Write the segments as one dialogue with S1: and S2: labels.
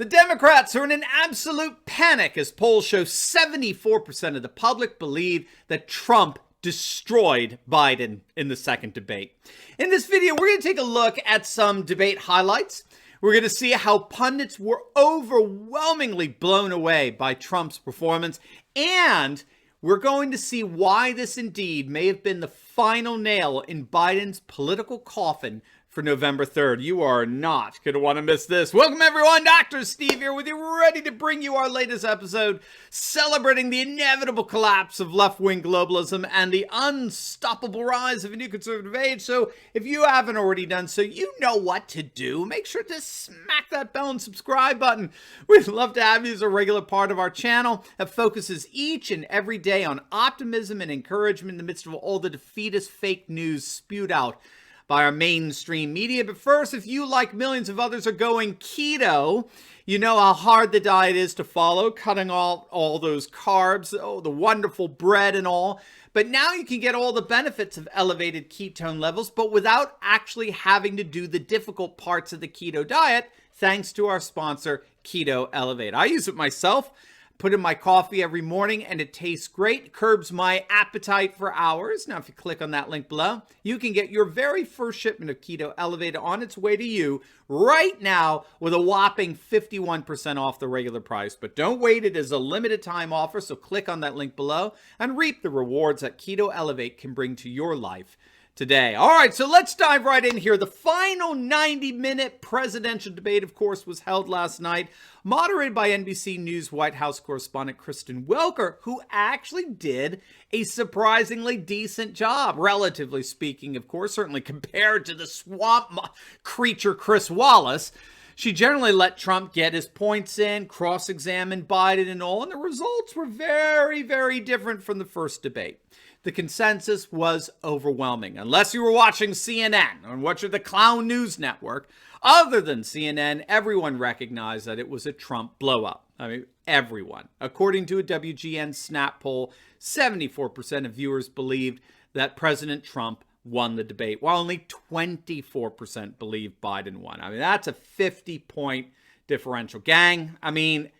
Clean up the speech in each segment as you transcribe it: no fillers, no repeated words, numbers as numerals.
S1: The Democrats are in an absolute panic as polls show 74% of the public believe that Trump destroyed Biden in the second debate. In this video, we're going to take a look at some debate highlights. We're going to see how pundits were overwhelmingly blown away by Trump's performance, and we're going to see why this indeed may have been the final nail in Biden's political coffin for November 3rd. You are not going to want to miss this. Welcome everyone, Dr. Steve here with you, ready to bring you our latest episode celebrating the inevitable collapse of left-wing globalism and the unstoppable rise of a new conservative age. So if you haven't already done so, you know what to do. Make sure to smack that bell and subscribe button. We'd love to have you as a regular part of our channel that focuses each and every day on optimism and encouragement in the midst of all the defeatist fake news spewed out by our mainstream media. But first, if you, like millions of others, are going keto, you know how hard the diet is to follow, cutting all those carbs, the wonderful bread and all. But now you can get all the benefits of elevated ketone levels, but without actually having to do the difficult parts of the keto diet, thanks to our sponsor, Keto Elevate. I use it myself. Put in my coffee every morning and it tastes great. Curbs my appetite for hours. Now, if you click on that link below, you can get your very first shipment of Keto Elevate on its way to you right now with a whopping 51% off the regular price. But don't wait, it is a limited time offer, so click on that link below and reap the rewards that Keto Elevate can bring to your life today. All right, so let's dive right in here. The final 90-minute presidential debate, of course, was held last night, moderated by NBC News White House correspondent Kristen Welker, who actually did a surprisingly decent job, relatively speaking, of course, certainly compared to the swamp creature Chris Wallace. She generally let Trump get his points in, cross-examine Biden and all, and the results were very, very different from the first debate. The consensus was overwhelming. Unless you were watching CNN or watching the Clown News Network, other than CNN, everyone recognized that it was a Trump blow-up. I mean, everyone. According to a WGN Snap poll, 74% of viewers believed that President Trump won the debate, while only 24% believed Biden won. I mean, that's a 50-point differential. Gang, I mean,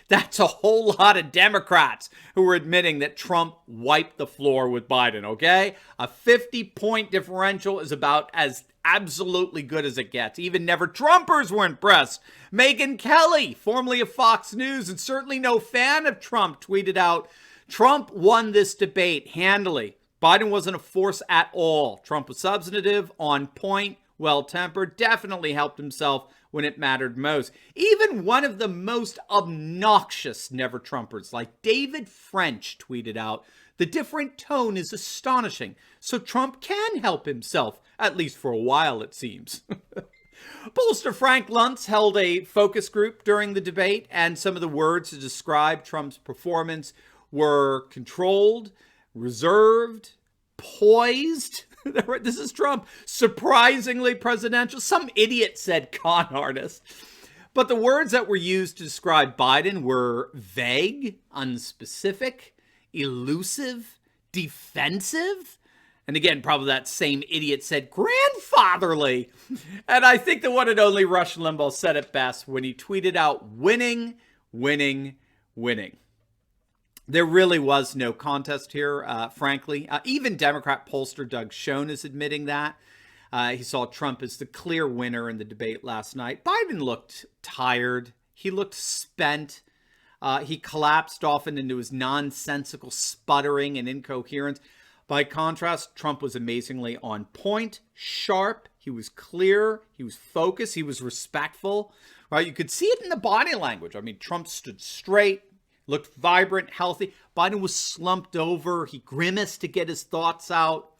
S1: that's a whole lot of Democrats who were admitting that Trump wiped the floor with Biden, okay? A 50-point differential is about as absolutely good as it gets. Even never-Trumpers were impressed. Megyn Kelly, formerly of Fox News and certainly no fan of Trump, tweeted out, "Trump won this debate handily. Biden wasn't a force at all. Trump was substantive, on point, well-tempered, definitely helped himself when it mattered most." Even one of the most obnoxious never-Trumpers, like David French, tweeted out, "The different tone is astonishing, so Trump can help himself, at least for a while, it seems." Pollster Frank Luntz held a focus group during the debate, and some of the words to describe Trump's performance were controlled, reserved, poised. This is Trump. Surprisingly presidential. Some idiot said con artist. But the words that were used to describe Biden were vague, unspecific, elusive, defensive. And again, probably that same idiot said grandfatherly. And I think the one and only Rush Limbaugh said it best when he tweeted out, "Winning, winning, winning." There really was no contest here, frankly. Even Democrat pollster Doug Schoen is admitting that. He saw Trump as the clear winner in the debate last night. Biden looked tired. He looked spent. He collapsed often into his nonsensical sputtering and incoherence. By contrast, Trump was amazingly on point, sharp. He was clear. He was focused. He was respectful. Right? You could see it in the body language. I mean, Trump stood straight, looked vibrant, healthy. Biden was slumped over. He grimaced to get his thoughts out.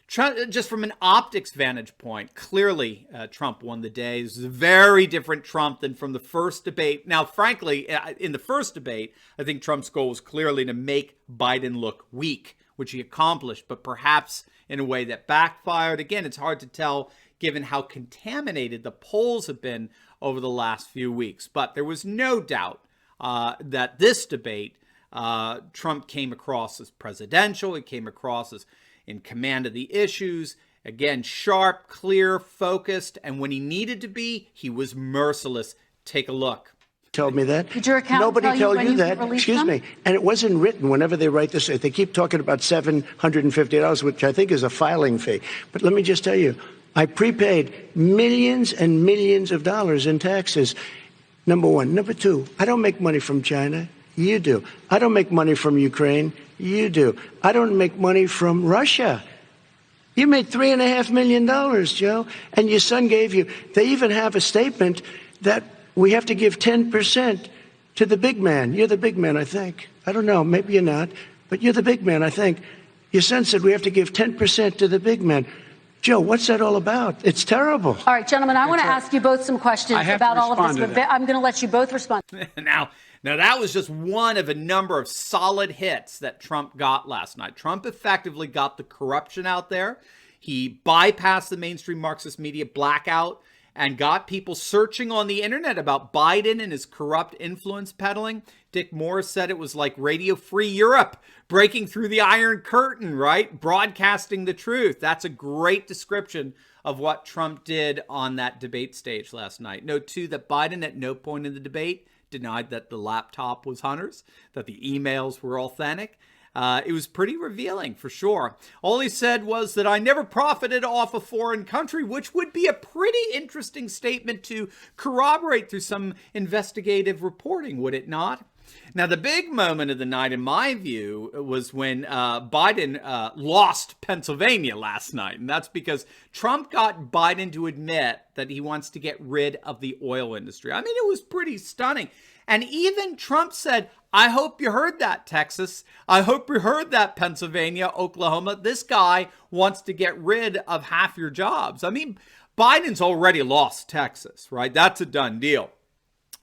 S1: Just from an optics vantage point, clearly Trump won the day. This is a very different Trump than from the first debate. Now, frankly, in the first debate, I think Trump's goal was clearly to make Biden look weak, which he accomplished, but perhaps in a way that backfired. Again, it's hard to tell given how contaminated the polls have been over the last few weeks. But there was no doubt that this debate, Trump came across as presidential. He came across as in command of the issues. Again, sharp, clear, focused. And when he needed to be, he was merciless. Take a look.
S2: Told me that.
S3: Did your accountant
S2: Nobody
S3: tell
S2: told
S3: you
S2: you that. Excuse me. And it wasn't written. Whenever they write this, they keep talking about $750, which I think is a filing fee. But let me just tell you, I prepaid millions and millions of dollars in taxes. Number one. Number two, I don't make money from China. You do. I don't make money from Ukraine. You do. I don't make money from Russia. You made $3.5 million, Joe, and your son gave you. They even have a statement that we have to give 10% to the big man. You're the big man, I think. I don't know. Maybe you're not, but you're the big man, I think. Your son said we have to give 10% to the big man. Joe, what's that all about? It's terrible.
S3: All right, gentlemen, I want to ask you both some questions about all of this, but I'm going to let you both respond.
S1: Now, that was just one of a number of solid hits that Trump got last night. Trump effectively got the corruption out there. He bypassed the mainstream Marxist media blackout and got people searching on the internet about Biden and his corrupt influence peddling. Dick Morris said it was like Radio Free Europe, breaking through the Iron Curtain, right? Broadcasting the truth. That's a great description of what Trump did on that debate stage last night. Note, too, that Biden at no point in the debate denied that the laptop was Hunter's, that the emails were authentic. It was pretty revealing, for sure. All he said was that I never profited off a foreign country, which would be a pretty interesting statement to corroborate through some investigative reporting, would it not? Now, the big moment of the night, in my view, was when Biden lost Pennsylvania last night. And that's because Trump got Biden to admit that he wants to get rid of the oil industry. I mean, it was pretty stunning. And even Trump said, I hope you heard that, Texas. I hope you heard that, Pennsylvania, Oklahoma. This guy wants to get rid of half your jobs. I mean, Biden's already lost Texas, right? That's a done deal.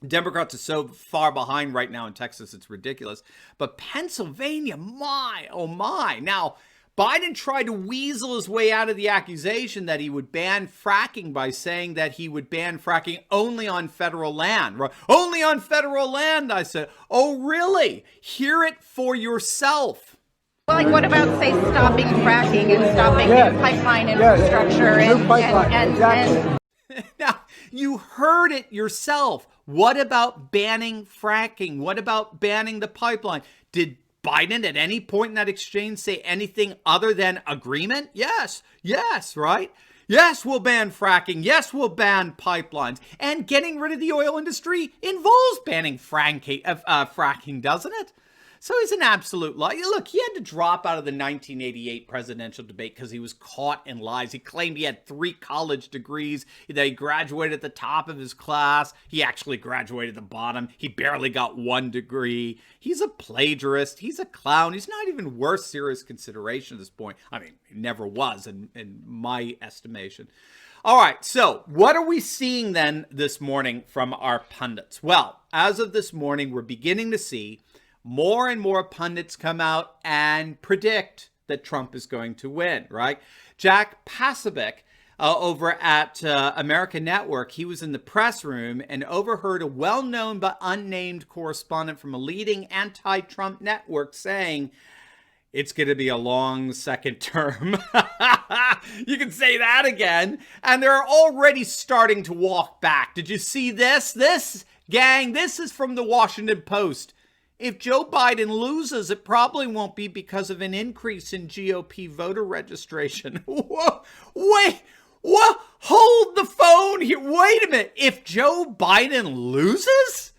S1: Democrats are so far behind right now in Texas, it's ridiculous. But Pennsylvania, my, oh my. Now, Biden tried to weasel his way out of the accusation that he would ban fracking by saying that he would ban fracking only on federal land. Right? Only on federal land, I said. Oh, really? Hear it for yourself.
S4: Well, like, what about, say, stopping fracking and stopping new pipeline infrastructure and
S1: Now, you heard it yourself. What about banning fracking? What about banning the pipeline? Did Biden at any point in that exchange say anything other than agreement? Yes, right? Yes, we'll ban fracking. Yes, we'll ban pipelines. And getting rid of the oil industry involves banning fracking, doesn't it? So he's an absolute liar. Look, he had to drop out of the 1988 presidential debate because he was caught in lies. He claimed he had 3 college degrees, that he graduated at the top of his class. He actually graduated at the bottom. He barely got 1 degree. He's a plagiarist. He's a clown. He's not even worth serious consideration at this point. I mean, he never was in my estimation. All right, so what are we seeing then this morning from our pundits? Well, as of this morning, we're beginning to see more and more pundits come out and predict that Trump is going to win, right? Jack Posobiec over at American Network, he was in the press room and overheard a well-known but unnamed correspondent from a leading anti-Trump network saying, it's going to be a long second term. You can say that again. And they're already starting to walk back. Did you see this? This, gang, this is from the Washington Post. If Joe Biden loses, it probably won't be because of an increase in GOP voter registration. Whoa, wait, what? Hold the phone here. Wait a minute. If Joe Biden loses?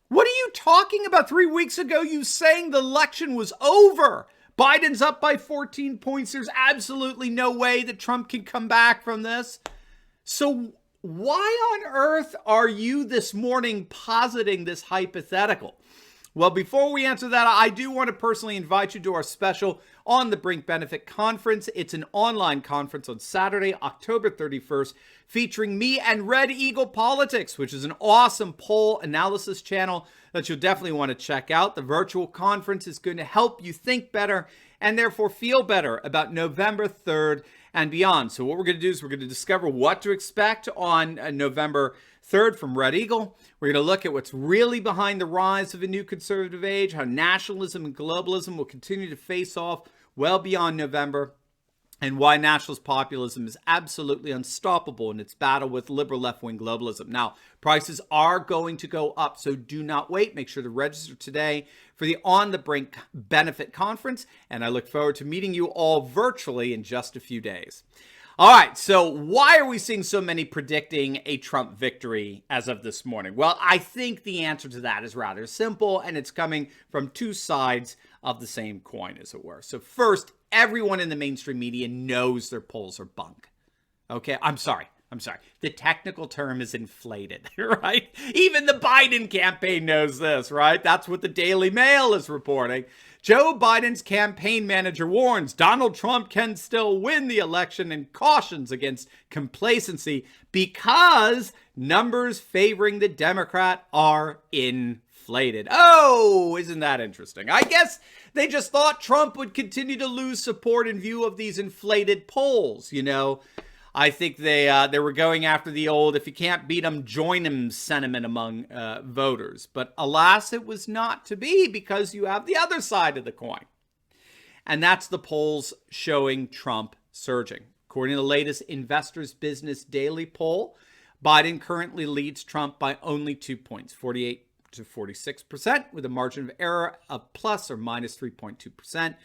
S1: What are you talking about? 3 weeks ago, you saying the election was over. Biden's up by 14 points. There's absolutely no way that Trump can come back from this. So why on earth are you this morning positing this hypothetical? Well, before we answer that, I do want to personally invite you to our special On the Brink Benefit Conference. It's an online conference on Saturday, October 31st, featuring me and Red Eagle Politics, which is an awesome poll analysis channel that you'll definitely want to check out. The virtual conference is going to help you think better and therefore feel better about November 3rd and beyond. So what we're going to do is we're going to discover what to expect on November 3rd from Red Eagle. We're going to look at what's really behind the rise of a new conservative age, how nationalism and globalism will continue to face off well beyond November. and why nationalist populism is absolutely unstoppable in its battle with liberal left-wing globalism. Now, prices are going to go up, so do not wait. Make sure to register today for the On the Brink Benefit Conference, and I look forward to meeting you all virtually in just a few days. All right, so why are we seeing so many predicting a Trump victory as of this morning? Well, I think the answer to that is rather simple, and it's coming from two sides of the same coin, as it were. So first, everyone in the mainstream media knows their polls are bunk. Okay, I'm sorry. The technical term is inflated, right? Even the Biden campaign knows this, right? That's what the Daily Mail is reporting. Joe Biden's campaign manager warns Donald Trump can still win the election and cautions against complacency because numbers favoring the Democrat are inflated. Oh, isn't that interesting? I guess they just thought Trump would continue to lose support in view of these inflated polls, you know. I think they were going after the old, if you can't beat them, join them sentiment among voters. But alas, it was not to be, because you have the other side of the coin. And that's the polls showing Trump surging. According to the latest Investors Business Daily poll, Biden currently leads Trump by only 2 points, 48 to 46%, with a margin of error of plus or minus 3.2%.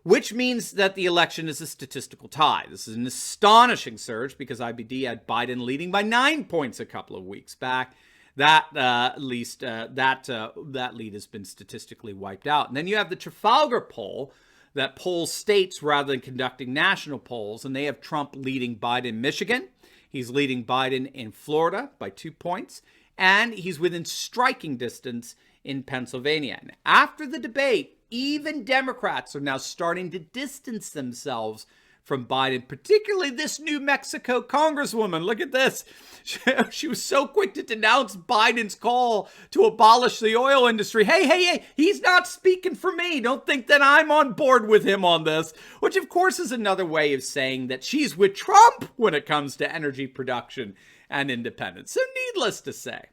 S1: Which means that the election is a statistical tie. This is an astonishing surge because IBD had Biden leading by 9 points a couple of weeks back. That lead has been statistically wiped out. And then you have the Trafalgar poll that polls states rather than conducting national polls, and they have Trump leading Biden in Michigan. He's leading Biden in Florida by 2 points, and he's within striking distance in Pennsylvania. And after the debate, even Democrats are now starting to distance themselves from Biden, particularly this New Mexico congresswoman. Look at this. She was so quick to denounce Biden's call to abolish the oil industry. Hey, he's not speaking for me. Don't think that I'm on board with him on this, which of course is another way of saying that she's with Trump when it comes to energy production and independence. So needless to say,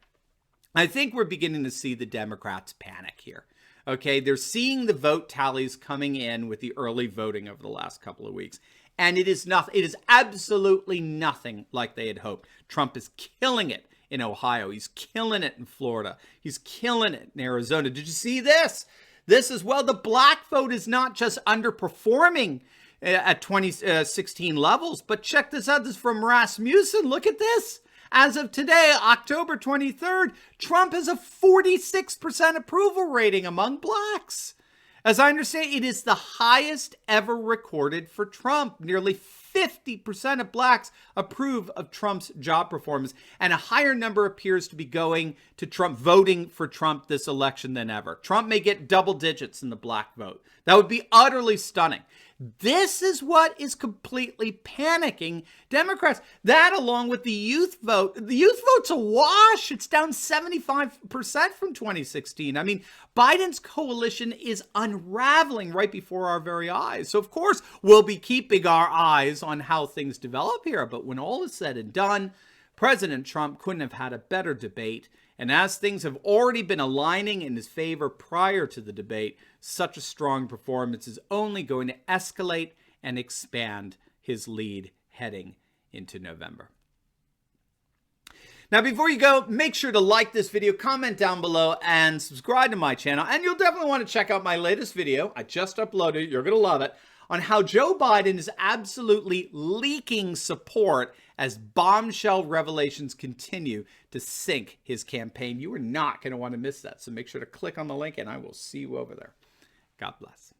S1: I think we're beginning to see the Democrats panic here. Okay, they're seeing the vote tallies coming in with the early voting over the last couple of weeks. And it is absolutely nothing like they had hoped. Trump is killing it in Ohio. He's killing it in Florida. He's killing it in Arizona. Did you see this? This as well. The black vote is not just underperforming at 2016 levels, but check this out. This is from Rasmussen. Look at this. As of today, October 23rd, Trump has a 46% approval rating among blacks. As I understand, it is the highest ever recorded for Trump. Nearly 50% of blacks approve of Trump's job performance, and a higher number appears to be going to Trump, voting for Trump this election than ever. Trump may get double digits in the black vote. That would be utterly stunning. This is what is completely panicking Democrats. That, along with the youth vote. The youth vote's a wash. It's down 75% from 2016. I mean, Biden's coalition is unraveling right before our very eyes. So, of course, we'll be keeping our eyes on how things develop here. But when all is said and done, President Trump couldn't have had a better debate. And as things have already been aligning in his favor prior to the debate, such a strong performance is only going to escalate and expand his lead heading into November. Now, before you go, make sure to like this video, comment down below, and subscribe to my channel. And you'll definitely want to check out my latest video. I just uploaded it. You're going to love it. On how Joe Biden is absolutely leaking support as bombshell revelations continue to sink his campaign. You are not going to want to miss that. So make sure to click on the link, and I will see you over there. God bless.